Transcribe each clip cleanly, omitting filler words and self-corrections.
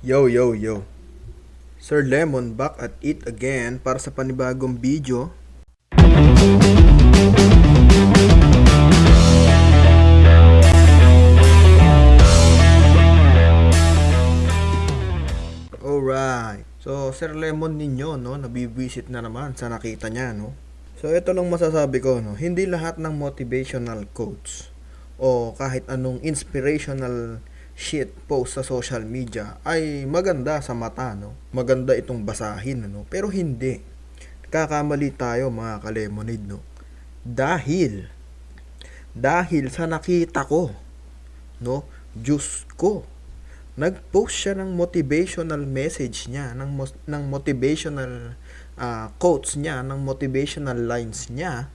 Yo, yo, yo. Sir Lemon back at it again para sa panibagong video. Alright. So, Sir Lemon ninyo, no, nabibisit na naman sa nakita niya, no. So, ito lang masasabi ko, no. Hindi lahat ng motivational quotes o kahit anong inspirational shit post sa social media ay maganda sa mata, no? Maganda itong basahin, no? Pero hindi. Kakamali tayo mga kalemonid, no? Dahil sa nakita ko, no? Diyos ko, nag-post siya ng motivational message niya, ng motivational quotes niya, ng motivational lines niya.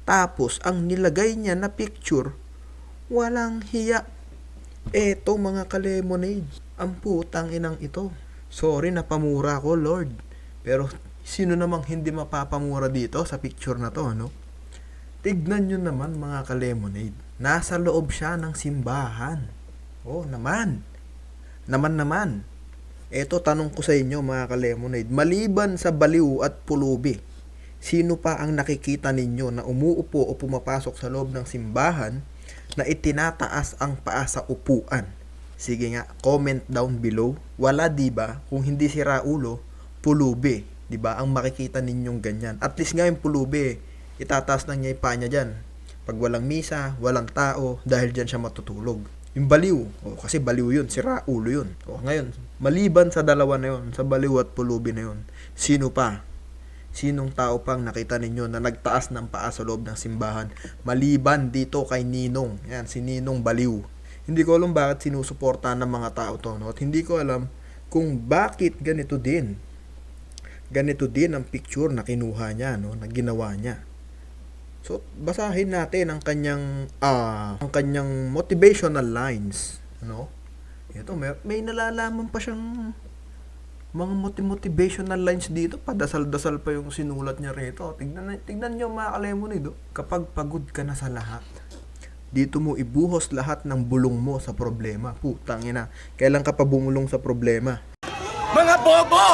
Tapos, ang nilagay niya na picture, walang hiya. Eto mga kalemonade, ang putang inang ito. Sorry napamura ko, Lord. Pero sino namang hindi mapapamura dito sa picture na to, no? Tignan nyo naman mga kalemonade. Nasa loob siya ng simbahan. Oh, naman. Naman. Eto tanong ko sa inyo mga kalemonade. Maliban sa baliw at pulubi, sino pa ang nakikita ninyo na umuupo o pumapasok sa loob ng simbahan na itinataas ang paa sa upuan? Sige nga, comment down below. Wala, diba? Kung hindi si Raulo, pulubi, diba? Ang makikita ninyong ganyan. At least nga yung pulubi, itataas lang niya yung paa niya dyan. Pag walang misa, walang tao, dahil dyan siya matutulog. Yung baliw, kasi baliw yun, si Raulo yun. Ngayon, maliban sa dalawa na yun, sa baliw at pulubi na yun, sino pa? Sinong tao pang nakita ninyo na nagtaas ng paa sa loob ng simbahan? Maliban dito kay Ninong. Yan, si Ninong Baliw. Hindi ko alam bakit sinusuportahan ng mga tao to, no? At hindi ko alam kung bakit ganito din. Ganito din ang picture na kinuha niya, no? Na ginawa niya. So, basahin natin ang kanyang motivational lines, no? Ito, may nalalaman pa siyang mga motivational lines dito, padasal-dasal pa yung sinulat niya rito. Tignan niyo mga kalemonid, kapag pagod ka na sa lahat, dito mo ibuhos lahat ng bulong mo sa problema. Putang ina, kailan ka pa bumulong sa problema? Mga bobo!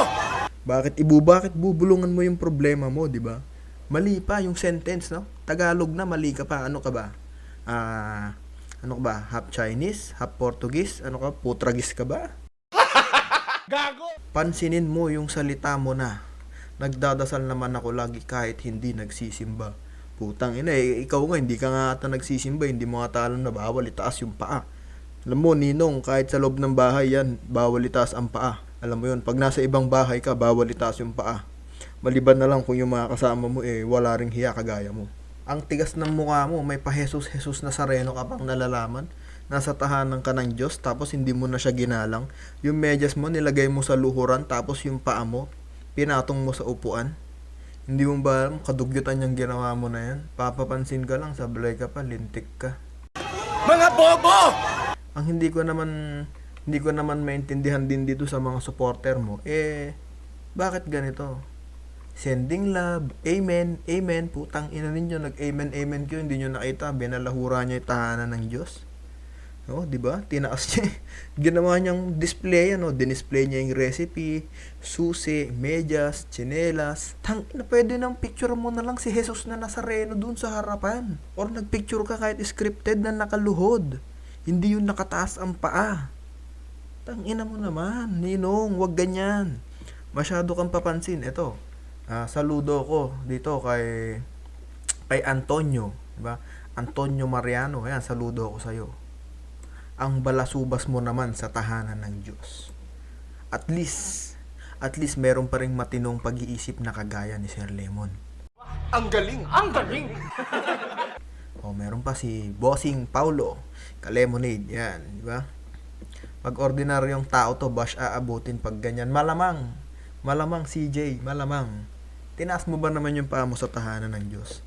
Bakit bubulungan mo yung problema mo, di ba? Mali pa yung sentence, no? Tagalog na, mali ka pa. Ano ka ba? Ano ka ba? Half Chinese? Half Portuguese? Ano ka? Putragis ka ba? Gago! Pansinin mo yung salita mo na. Nagdadasal naman ako lagi kahit hindi nagsisimba. Putang ina, ikaw nga hindi ka nga ata nagsisimba, hindi mo ata alam na bawal itaas yung paa. Alam mo, Ninong, kahit sa loob ng bahay yan, bawal itaas ang paa. Alam mo yun, pag nasa ibang bahay ka, bawal itaas yung paa. Maliban na lang kung yung mga kasama mo wala ring hiya kagaya mo. Ang tigas ng mukha mo, may pa Jesus Nazareno ka pang nalalaman. Nasa tahanan ka ng Diyos, tapos hindi mo na siya ginalang. Yung medyas mo, nilagay mo sa luhuran, tapos yung paa mo, pinatong mo sa upuan. Hindi mo ba alam, kadugyutan yung ginawa mo na yan? Papapansin ka lang, sablay ka pa, lintik ka. Mga bobo! Ang hindi ko naman maintindihan din dito sa mga supporter mo, bakit ganito? Sending love, amen, putang ina ninyo, nag-amen ko, hindi nyo nakita, binalahura niya yung tahanan ng Diyos. No, 'di ba? Tinaas niya. Ginawa niyang display, dinisplay niya yung recipe, susi, medyas, tsinelas. Na pwede nang picture mo na lang si Jesus na Nazareno dun sa harapan. Or nagpicture ka kahit scripted na nakaluhod. Hindi yung nakataas ang paa. Tangina mo naman, Ninong, wag ganyan. Masyado kang papansin. Ito, saludo ko dito kay Antonio, 'di ba? Antonio Mariano, ayan, saludo ko sa iyo. Ang balasubas mo naman sa tahanan ng Diyos. At least meron pa ring matinong pag-iisip na kagaya ni Sir Lemon. Ang galing! Ang galing! Meron pa si Bossing Paulo, Kalemonade, yan, di ba? Pag ordinaryong tao to, bash aabutin pag ganyan. Malamang CJ, malamang. Tinaas mo ba naman yung paa mo sa tahanan ng Diyos?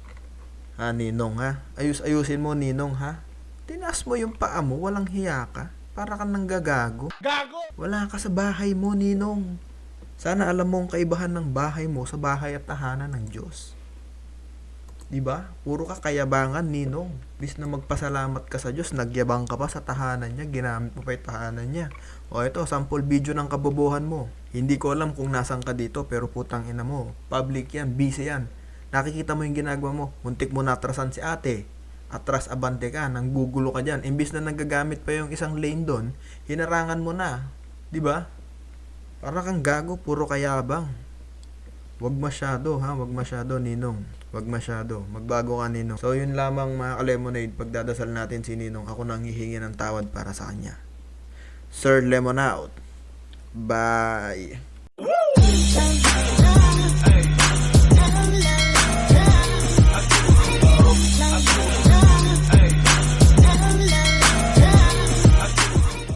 Ninong, ha? Ayusin mo, Ninong, ha? Tinaas mo yung paa mo, walang hiya ka. Para ka nang gagago. Gago! Wala ka sa bahay mo, Ninong. Sana alam mo ang kaibahan ng bahay mo sa bahay at tahanan ng Diyos. 'Di ba? Puro ka kayabangan, Ninong. Bis na magpasalamat ka sa Diyos, nagyabang ka pa sa tahanan niya, ginamit mo pa yung tahanan niya. O ito, sample video ng kabobohan mo. Hindi ko alam kung nasan ka dito, pero putang ina mo. Public yan, busy yan. Nakikita mo yung ginagawa mo. Muntik mo natrasan si ate. Atras abante ka, nanggugulo ka dyan. Imbis na nagagamit pa yung isang lane doon, hinarangan mo na. 'Di ba? Para kang gago, puro kayabang. Wag masyado ha, wag masyado, Ninong. Wag masyado. Magbago ka, Ninong. So yun lamang mga ka-lemonade, pagdadasal natin si Ninong, ako nang hihingi ng tawad para sa kanya. Sir Lemon out. Bye.